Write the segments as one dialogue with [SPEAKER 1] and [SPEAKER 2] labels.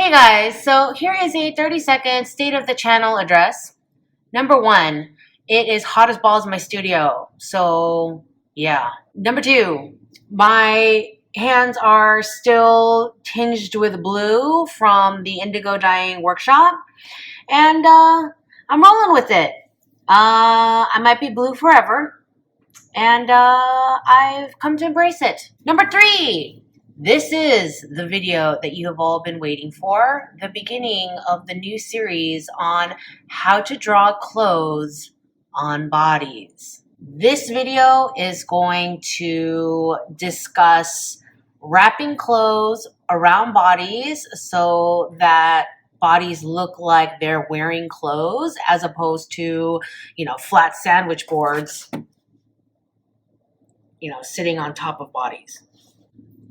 [SPEAKER 1] Hey guys, so here is a 30-second state of the channel address. Number one, it is hot as balls in my studio, so yeah. Number two, my hands are still tinged with blue from the indigo dyeing workshop, and I'm rolling with it. I might be blue forever, and I've come to embrace it. Number three, this is the video that you have all been waiting for, the beginning of the new series on how to draw clothes on bodies. This video is going to discuss wrapping clothes around bodies so that bodies look like they're wearing clothes as opposed to, flat sandwich boards, sitting on top of bodies.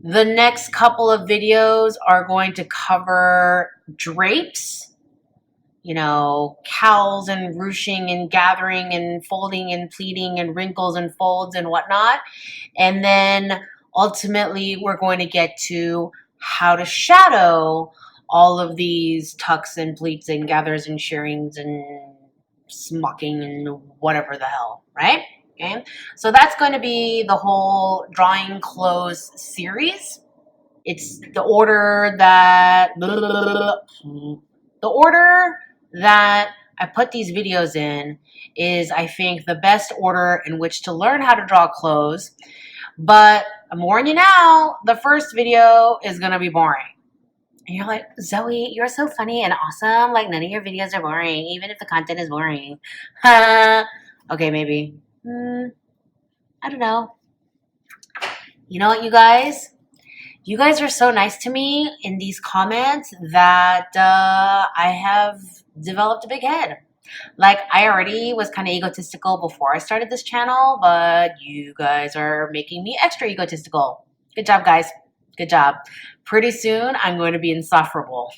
[SPEAKER 1] The next couple of videos are going to cover drapes, cowls and ruching and gathering and folding and pleating and wrinkles and folds and whatnot. And then ultimately we're going to get to how to shadow all of these tucks and pleats and gathers and shirrings and smocking and whatever the hell, right? Okay, so that's going to be the whole drawing clothes series. It's the order that I put these videos in is, I think, the best order in which to learn how to draw clothes. But I'm warning you now, the first video is going to be boring. And you're like, Zoe, you're so funny and awesome. Like, none of your videos are boring, even if the content is boring. Okay, maybe. I don't know. You know what, you guys? You guys are so nice to me in these comments that I have developed a big head. Like, I already was kind of egotistical before I started this channel, but you guys are making me extra egotistical. Good job, guys. Good job. Pretty soon, I'm going to be insufferable.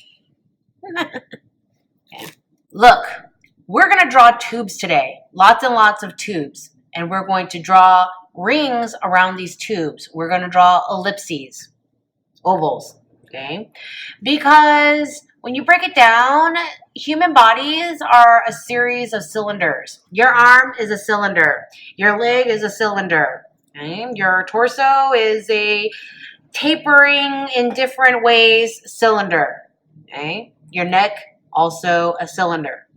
[SPEAKER 1] Okay. Look, we're going to draw tubes today. Lots and lots of tubes. And we're going to draw rings around these tubes. We're going to draw ellipses, ovals, okay? Because when you break it down, human bodies are a series of cylinders. Your arm is a cylinder. Your leg is a cylinder. Okay? Your torso is a tapering in different ways cylinder. Okay? Your neck, also a cylinder.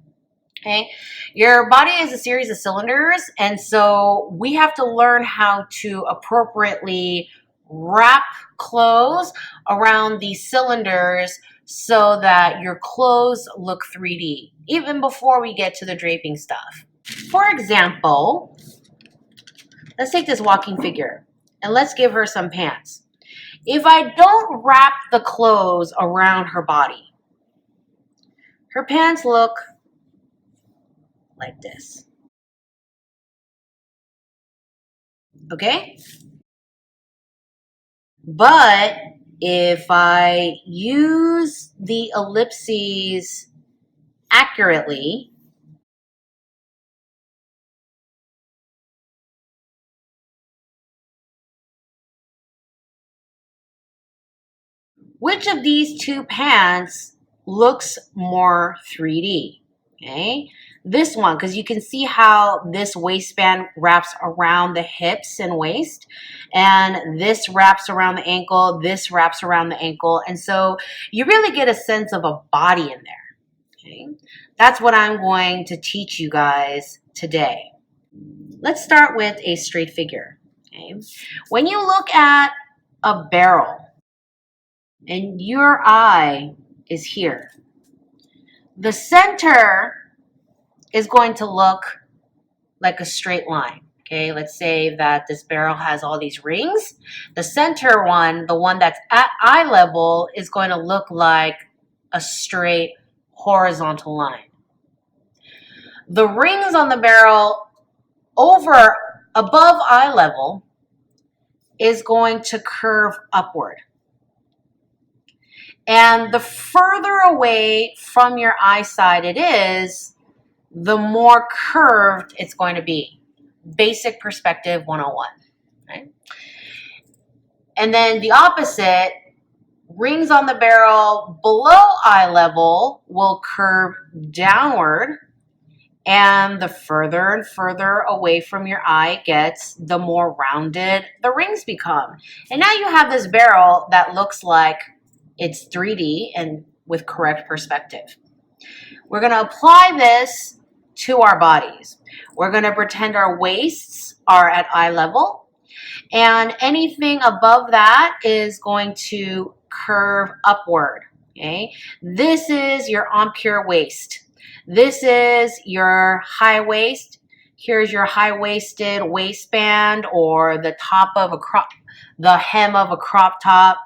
[SPEAKER 1] Okay, your body is a series of cylinders, and so we have to learn how to appropriately wrap clothes around these cylinders so that your clothes look 3D, even before we get to the draping stuff. For example, let's take this walking figure, and let's give her some pants. If I don't wrap the clothes around her body, her pants look like this. Okay? But if I use the ellipses accurately, which of these two pants looks more 3D? Okay? This one, because you can see how this waistband wraps around the hips and waist, and this wraps around the ankle, this wraps around the ankle, and so you really get a sense of a body in there. Okay? That's what I'm going to teach you guys today. Let's start with a straight figure. Okay? When you look at a barrel and your eye is here, the center is going to look like a straight line. Okay, let's say that this barrel has all these rings. The center one, the one that's at eye level, is going to look like a straight horizontal line. The rings on the barrel above eye level is going to curve upward. And the further away from your eyesight it is, the more curved it's going to be. Basic perspective 101. Right? And then the opposite, rings on the barrel below eye level will curve downward, and the further and further away from your eye it gets, the more rounded the rings become. And now you have this barrel that looks like it's 3D and with correct perspective. We're going to apply this to our bodies. We're going to pretend our waists are at eye level, and anything above that is going to curve upward. Okay, this is your empire waist. This is your high waist. Here's your high-waisted waistband, or the top of the hem of a crop top.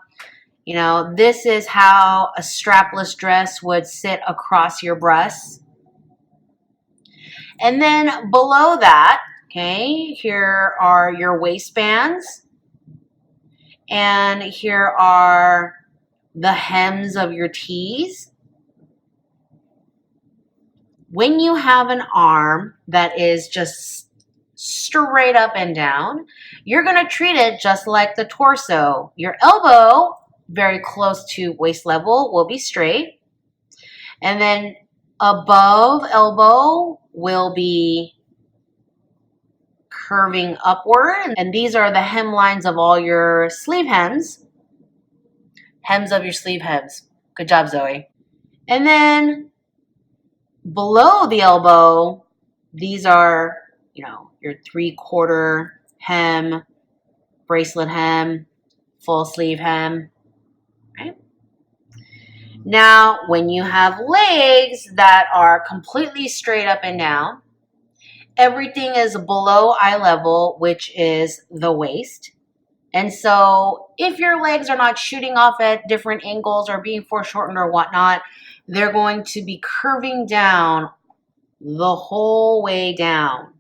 [SPEAKER 1] You know, this is how a strapless dress would sit across your breasts. And then below that, okay, here are your waistbands. And here are the hems of your tees. When you have an arm that is just straight up and down, you're going to treat it just like the torso. Your elbow, very close to waist level, will be straight. And then above elbow will be curving upward. And these are the hemlines of all your sleeve hems. Hems of your sleeve hems. Good job, Zoe. And then below the elbow, these are, you know, your 3/4 hem, bracelet hem, full sleeve hem, right? Now, when you have legs that are completely straight up and down, everything is below eye level, which is the waist. And so if your legs are not shooting off at different angles or being foreshortened or whatnot, they're going to be curving down the whole way down.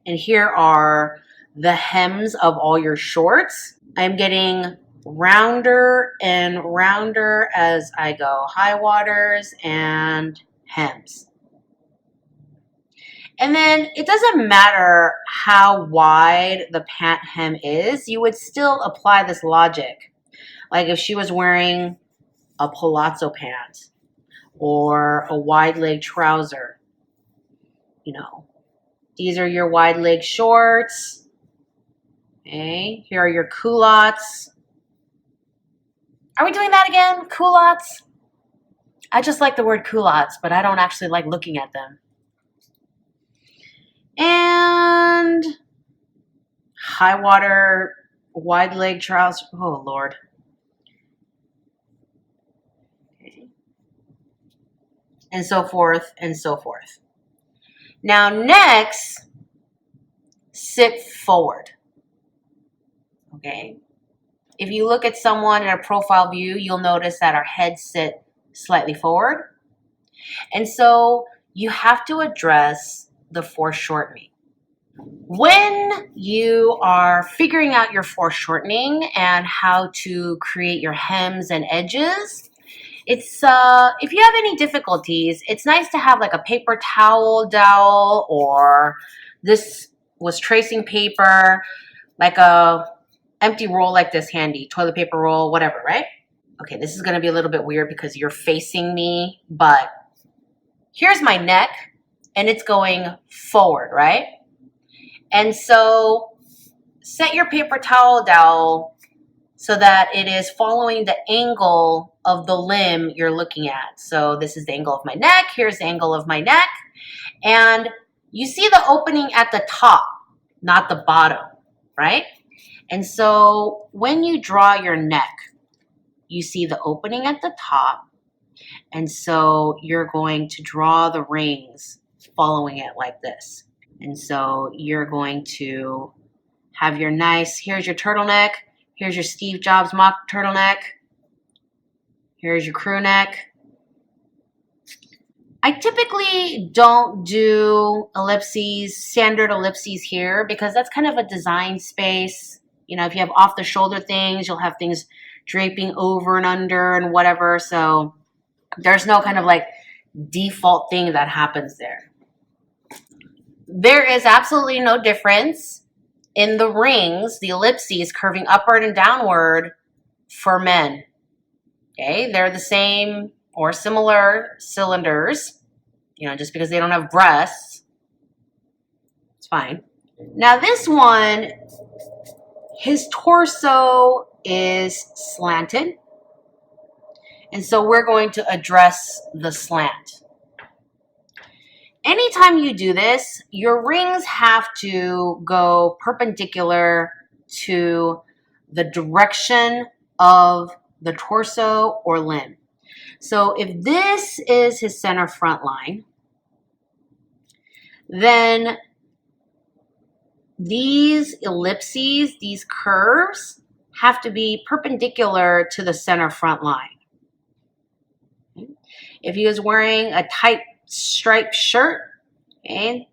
[SPEAKER 1] And here are the hems of all your shorts. I'm getting rounder and rounder as I go. High waters and hems. And then it doesn't matter how wide the pant hem is, you would still apply this logic. Like if she was wearing a palazzo pant or a wide leg trouser, you know, these are your wide leg shorts. Okay, here are your culottes. Are we doing that again? Culottes? I just like the word culottes, but I don't actually like looking at them. And high water, wide leg trousers. Oh, Lord. Okay. And so forth and so forth. Now, next, sit forward. Okay. If you look at someone in a profile view, you'll notice that our heads sit slightly forward. And so you have to address the foreshortening. When you are figuring out your foreshortening and how to create your hems and edges, it's if you have any difficulties, it's nice to have like a paper towel dowel, or this was tracing paper, like a empty roll like this handy, toilet paper roll, whatever, right? Okay, this is going to be a little bit weird because you're facing me, but here's my neck. And it's going forward, right? And so set your paper towel dowel so that it is following the angle of the limb you're looking at. So this is the angle of my neck. Here's the angle of my neck. And you see the opening at the top, not the bottom, right? And so when you draw your neck, you see the opening at the top. And so you're going to draw the rings following it like this. And so you're going to have your nice, here's your turtleneck, here's your Steve Jobs mock turtleneck, here's your crew neck. I typically don't do ellipses, standard ellipses here, because that's kind of a design space. You know, if you have off the shoulder things, you'll have things draping over and under and whatever. So there's no kind of like default thing that happens there. There is absolutely no difference in the rings, the ellipses curving upward and downward for men. Okay, they're the same or similar cylinders, you know, just because they don't have breasts, it's fine. Now this one, his torso is slanted, and so we're going to address the slant. Anytime you do this, your rings have to go perpendicular to the direction of the torso or limb. So if this is his center front line, then these ellipses, these curves, have to be perpendicular to the center front line. If he was wearing a tight striped shirt, okay,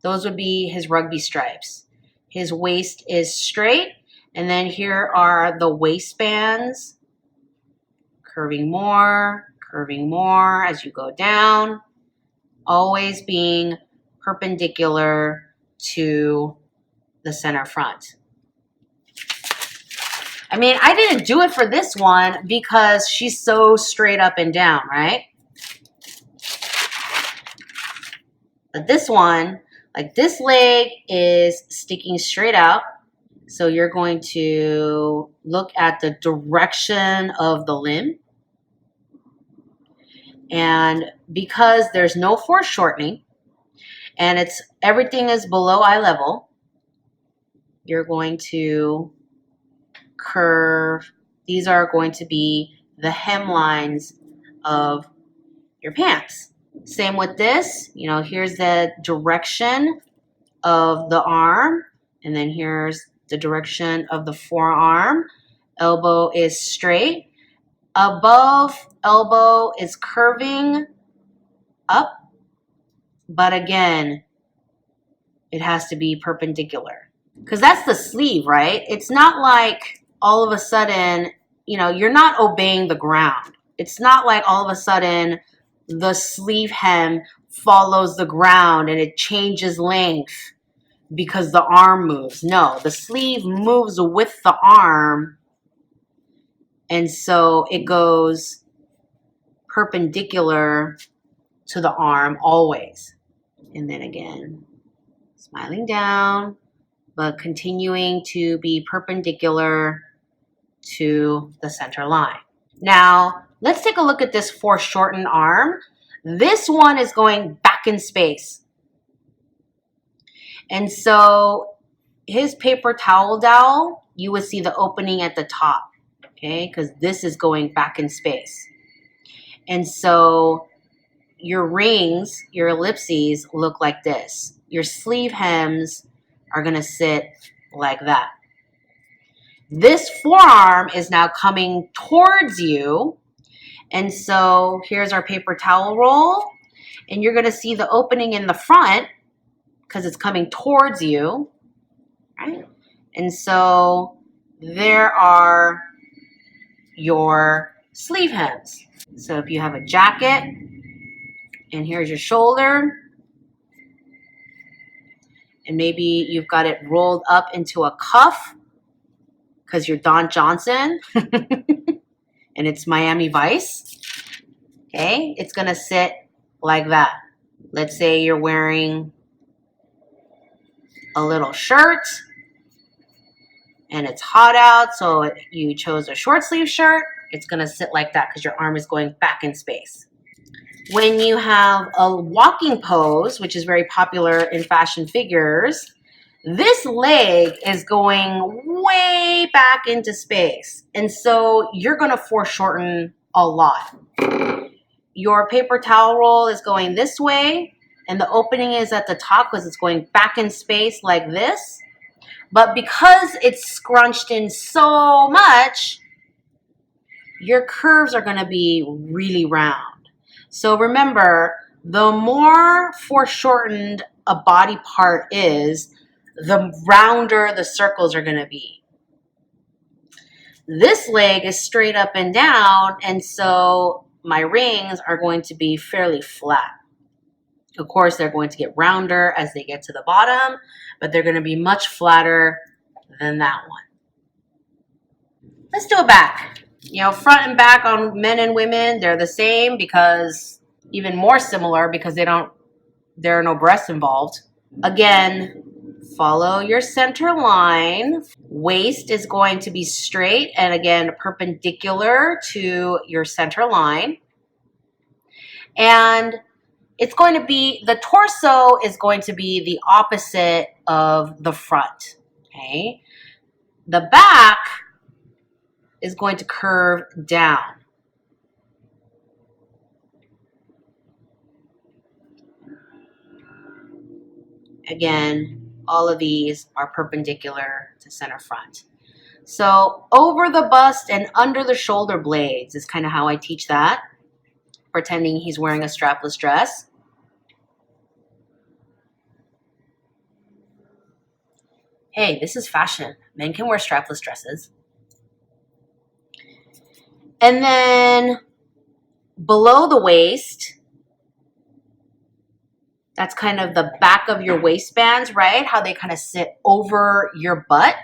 [SPEAKER 1] those would be his rugby stripes. His waist is straight, and then here are the waistbands, curving more as you go down, always being perpendicular to the center front. I mean, I didn't do it for this one because she's so straight up and down, right? But this one, like this leg is sticking straight out. So you're going to look at the direction of the limb. And because there's no foreshortening and everything is below eye level, you're going to curve. These are going to be the hemlines of your pants. Same with this, you know, here's the direction of the arm, and then here's the direction of the forearm. Elbow is straight. Above elbow is curving up, but again, it has to be perpendicular. Because that's the sleeve, right? It's not like all of a sudden, you know, you're not obeying the ground. It's not like all of a sudden the sleeve hem follows the ground and it changes length because the arm moves. No, the sleeve moves with the arm, and so it goes perpendicular to the arm always. And then again, smiling down, but continuing to be perpendicular to the center line. Now, let's take a look at this foreshortened arm. This one is going back in space. And so his paper towel dowel, you would see the opening at the top, okay? Because this is going back in space. And so your rings, your ellipses look like this. Your sleeve hems are going to sit like that. This forearm is now coming towards you. And so here's our paper towel roll. And you're going to see the opening in the front because it's coming towards you, right? And so there are your sleeve hems. So if you have a jacket, and here's your shoulder, and maybe you've got it rolled up into a cuff because you're Don Johnson and it's Miami Vice, okay? It's gonna sit like that. Let's say you're wearing a little shirt and it's hot out, so you chose a short sleeve shirt. It's gonna sit like that because your arm is going back in space. When you have a walking pose, which is very popular in fashion figures, this leg is going way back into space. And so you're gonna foreshorten a lot. Your paper towel roll is going this way, and the opening is at the top because it's going back in space like this. But because it's scrunched in so much, your curves are gonna be really round. So remember, the more foreshortened a body part is, the rounder the circles are gonna be. This leg is straight up and down, and so my rings are going to be fairly flat. Of course, they're going to get rounder as they get to the bottom, but they're going to be much flatter than that one. Let's do a back. You know, front and back on men and women, they're the same, because even more similar because there are no breasts involved. Again, follow your center line. Waist is going to be straight and again perpendicular to your center line. And it's going to be, the torso is going to be the opposite of the front, okay? The back is going to curve down. Again, all of these are perpendicular to center front. So over the bust and under the shoulder blades is kind of how I teach that, pretending he's wearing a strapless dress. Hey, this is fashion. Men can wear strapless dresses. And then below the waist, that's kind of the back of your waistbands, right? How they kind of sit over your butt.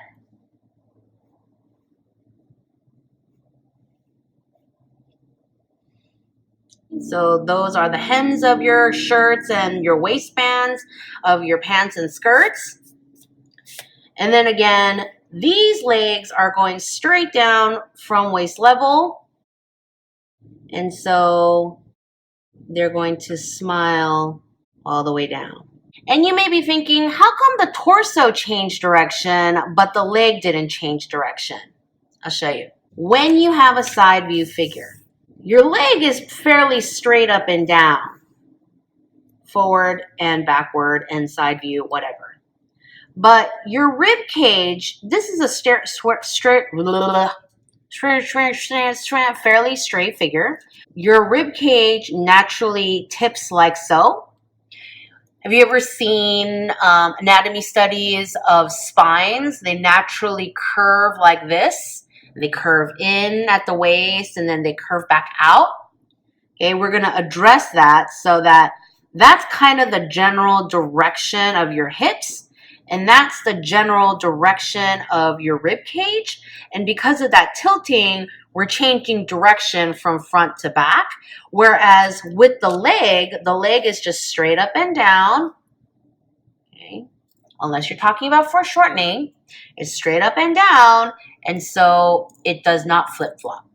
[SPEAKER 1] So those are the hems of your shirts and your waistbands of your pants and skirts. And then again, these legs are going straight down from waist level. And so they're going to smile all the way down. And you may be thinking, how come the torso changed direction, but the leg didn't change direction? I'll show you. When you have a side view figure, your leg is fairly straight up and down, forward and backward and side view, whatever. But your rib cage, this is a fairly straight figure. Your rib cage naturally tips like so. Have you ever seen anatomy studies of spines? They naturally curve like this. They curve in at the waist and then they curve back out. Okay, we're going to address that so that that's kind of the general direction of your hips. And that's the general direction of your rib cage. And because of that tilting, we're changing direction from front to back. Whereas with the leg is just straight up and down. Okay. Unless you're talking about foreshortening, it's straight up and down. And so it does not flip-flop,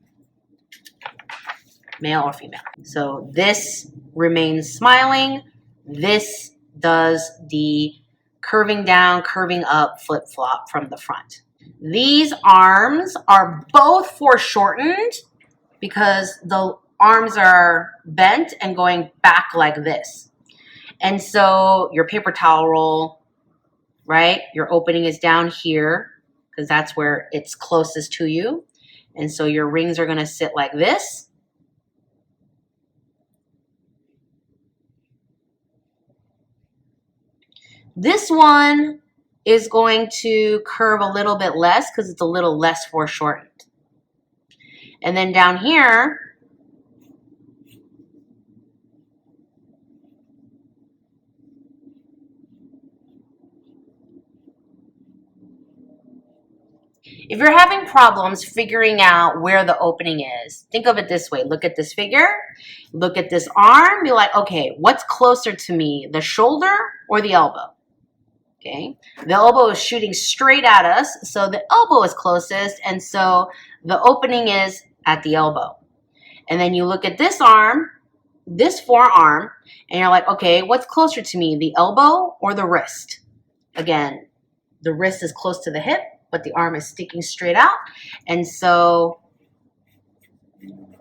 [SPEAKER 1] male or female. So this remains smiling. This does the curving down, curving up, flip-flop from the front. These arms are both foreshortened because the arms are bent and going back like this. And so your paper towel roll, right? Your opening is down here because that's where it's closest to you. And so your rings are going to sit like this. This one is going to curve a little bit less because it's a little less foreshortened. And then down here, if you're having problems figuring out where the opening is, think of it this way. Look at this figure, look at this arm, be like, okay, what's closer to me, the shoulder or the elbow? Okay, the elbow is shooting straight at us, so the elbow is closest, and so the opening is at the elbow. And then you look at this arm, this forearm, and you're like, okay, what's closer to me, the elbow or the wrist? Again, the wrist is close to the hip, but the arm is sticking straight out, and so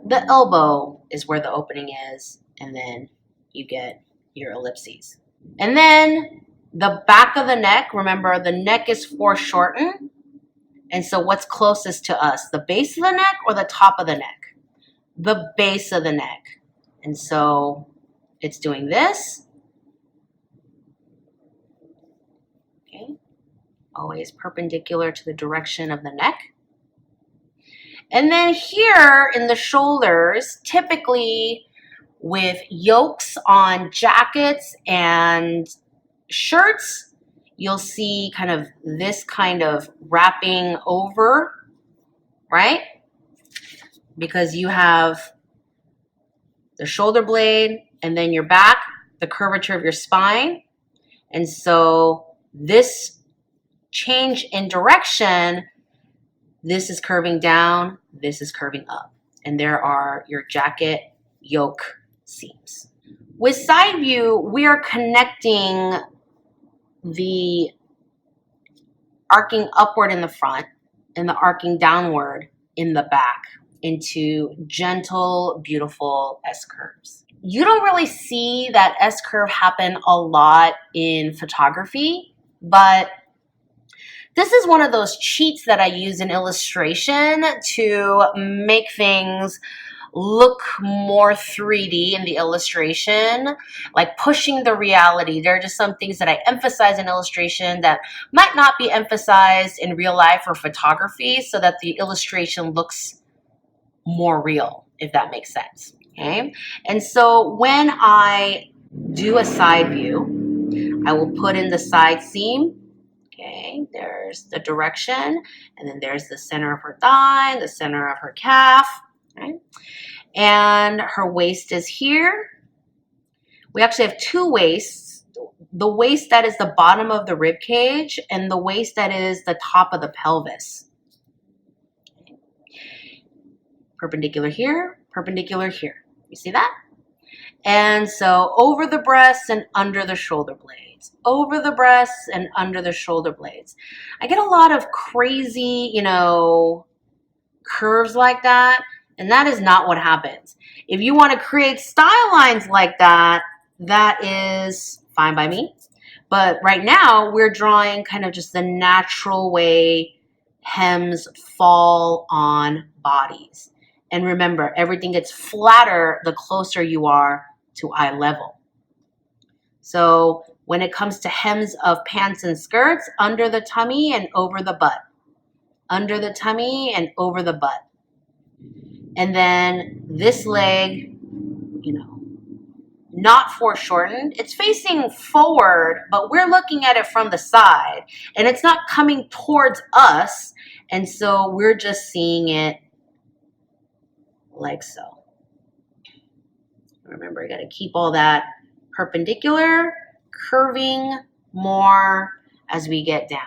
[SPEAKER 1] the elbow is where the opening is, and then you get your ellipses. And then the back of the neck, remember the neck is foreshortened. And so what's closest to us, the base of the neck or the top of the neck? The base of the neck. And so it's doing this. Okay. Always perpendicular to the direction of the neck. And then here in the shoulders, typically with yokes on jackets and shirts, you'll see kind of this kind of wrapping over, right? Because you have the shoulder blade and then your back, the curvature of your spine. And so this change in direction, this is curving down, this is curving up. And there are your jacket yoke seams. With side view, we are connecting the arcing upward in the front and the arcing downward in the back into gentle, beautiful S-curves. You don't really see that S-curve happen a lot in photography, but this is one of those cheats that I use in illustration to make things look more 3D in the illustration, like pushing the reality. There are just some things that I emphasize in illustration that might not be emphasized in real life or photography, so that the illustration looks more real, if that makes sense. Okay, and so when I do a side view, I will put in the side seam. Okay, there's the direction, and then there's the center of her thigh, the center of her calf. Okay, and her waist is here. We actually have two waists. The waist that is the bottom of the rib cage and the waist that is the top of the pelvis. Perpendicular here, perpendicular here. You see that? And so over the breasts and under the shoulder blades, over the breasts and under the shoulder blades. I get a lot of crazy, curves like that, and that is not what happens. If you want to create style lines like that, that is fine by me. But right now we're drawing kind of just the natural way hems fall on bodies. And remember, everything gets flatter the closer you are to eye level. So when it comes to hems of pants and skirts, under the tummy and over the butt. Under the tummy and over the butt. And then this leg, not foreshortened. It's facing forward, but we're looking at it from the side. And it's not coming towards us. And so we're just seeing it like so. Remember, you got to keep all that perpendicular, curving more as we get down.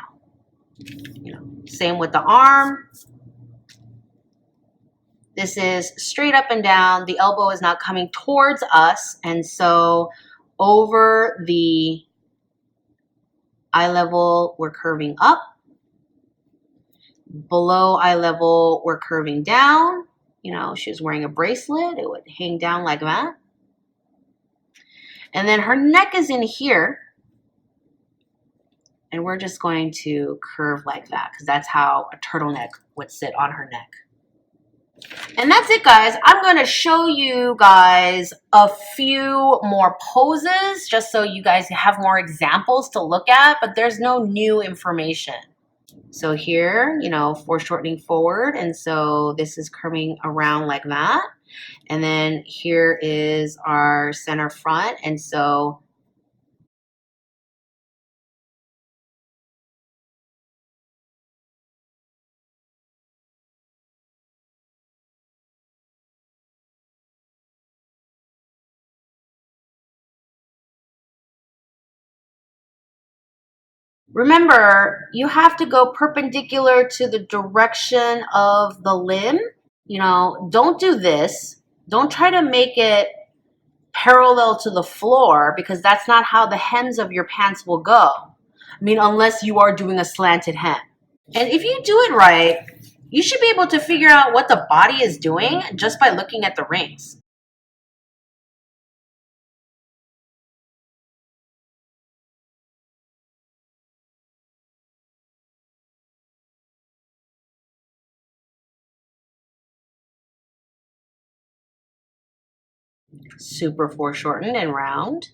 [SPEAKER 1] Same with the arm. This is straight up and down. The elbow is not coming towards us. And so over the eye level, we're curving up. Below eye level, we're curving down. She was wearing a bracelet. It would hang down like that. And then her neck is in here. And we're just going to curve like that because that's how a turtleneck would sit on her neck. And that's it, guys. I'm going to show you guys a few more poses just so you guys have more examples to look at, but there's no new information. So here, foreshortening forward, and so this is curving around like that. And then here is our center front, and so remember, you have to go perpendicular to the direction of the limb. Don't do this. Don't try to make it parallel to the floor because that's not how the hems of your pants will go. Unless you are doing a slanted hem. And if you do it right, you should be able to figure out what the body is doing just by looking at the rings. Super foreshortened and round.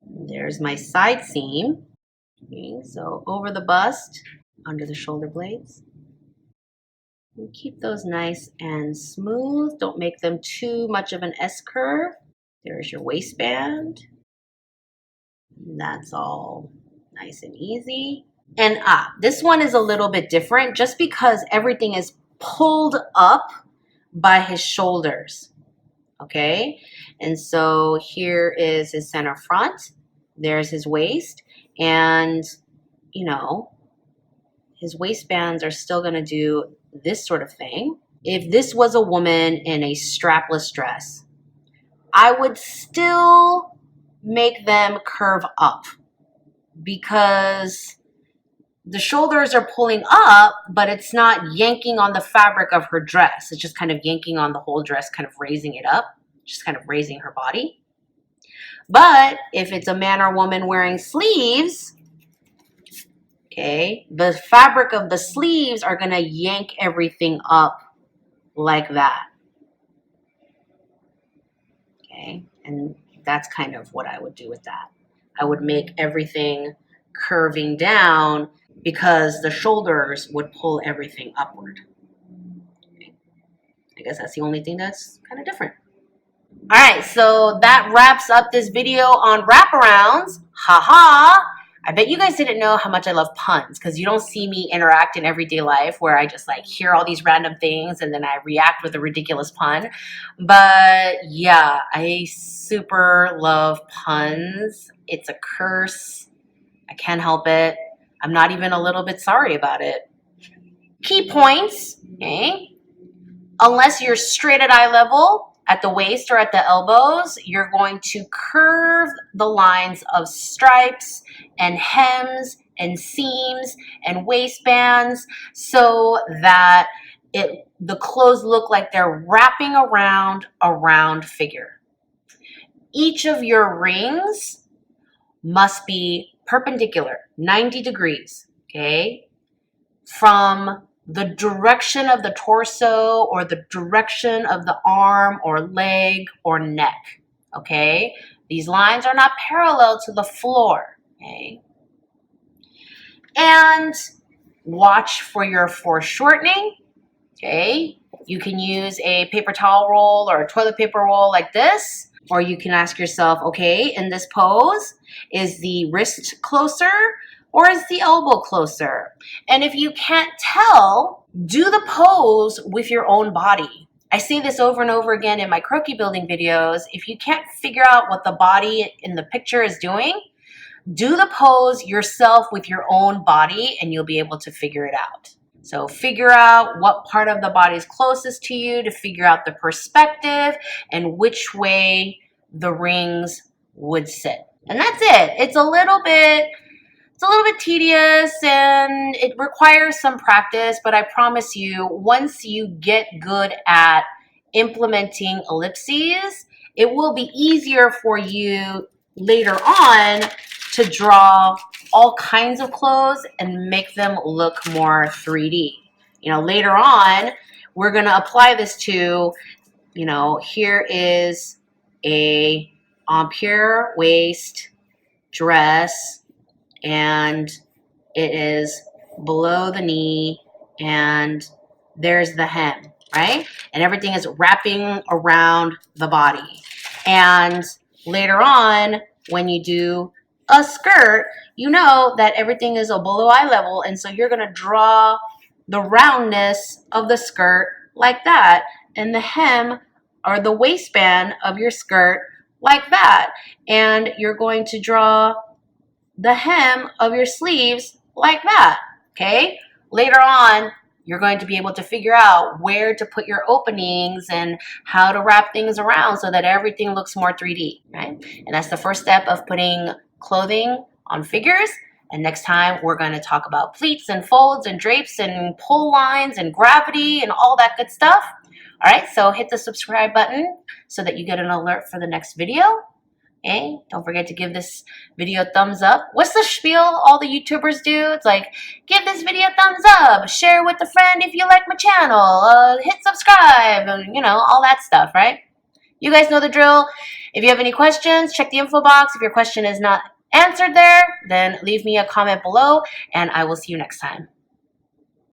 [SPEAKER 1] There's my side seam. Okay, so over the bust under the shoulder blades. And keep those nice and smooth. Don't make them too much of an S curve. There's your waistband. And that's all nice and easy. And this one is a little bit different just because everything is pulled up by his shoulders. Okay, and so here is his center front. There's his waist, and you know, his waistbands are still going to do this sort of thing. If this was a woman in a strapless dress, I would still make them curve up because the shoulders are pulling up, but it's not yanking on the fabric of her dress. It's just kind of yanking on the whole dress, kind of raising it up, just kind of raising her body. But if it's a man or woman wearing sleeves, okay, the fabric of the sleeves are going to yank everything up like that. Okay, and that's kind of what I would do with that. I would make everything curving down because the shoulders would pull everything upward. Okay. I guess that's the only thing that's kind of different. All right, so that wraps up this video on wraparounds. Haha. I bet you guys didn't know how much I love puns because you don't see me interact in everyday life where I just like hear all these random things and then I react with a ridiculous pun. But yeah, I super love puns. It's a curse. I can't help it. I'm not even a little bit sorry about it. Key points, okay? Unless you're straight at eye level, at the waist or at the elbows, you're going to curve the lines of stripes and hems and seams and waistbands so that the clothes look like they're wrapping around a round figure. Each of your rings must be perpendicular, 90 degrees, okay, from the direction of the torso or the direction of the arm or leg or neck, okay? These lines are not parallel to the floor, okay? And watch for your foreshortening, okay? You can use a paper towel roll or a toilet paper roll like this, or you can ask yourself, okay, in this pose, is the wrist closer or is the elbow closer? And if you can't tell, do the pose with your own body. I say this over and over again in my croquis building videos. If you can't figure out what the body in the picture is doing, do the pose yourself with your own body and you'll be able to figure it out. So figure out what part of the body is closest to you to figure out the perspective and which way the rings would sit. And that's it. It's a little bit tedious and it requires some practice, but I promise you, once you get good at implementing ellipses, it will be easier for you later on to draw all kinds of clothes and make them look more 3D. You know, later on, we're going to apply this to, you know, here is a pure waist dress and it is below the knee and there's the hem, right? And everything is wrapping around the body. And later on, when you do a skirt, you know that everything is below eye level, and so you're going to draw the roundness of the skirt like that, and the hem or the waistband of your skirt like that, and you're going to draw the hem of your sleeves like that, okay? Later on, you're going to be able to figure out where to put your openings and how to wrap things around so that everything looks more 3D, right? And that's the first step of putting clothing on figures. And next time, we're going to talk about pleats and folds and drapes and pull lines and gravity and all that good stuff. All right, so hit the subscribe button so that you get an alert for the next video. Okay, don't forget to give this video a thumbs up. What's the spiel all the YouTubers do? It's like, give this video a thumbs up, share with a friend if you like my channel, hit subscribe, and, you know, all that stuff, right? You guys know the drill. If you have any questions, check the info box. If your question is not answered there, then leave me a comment below, and I will see you next time.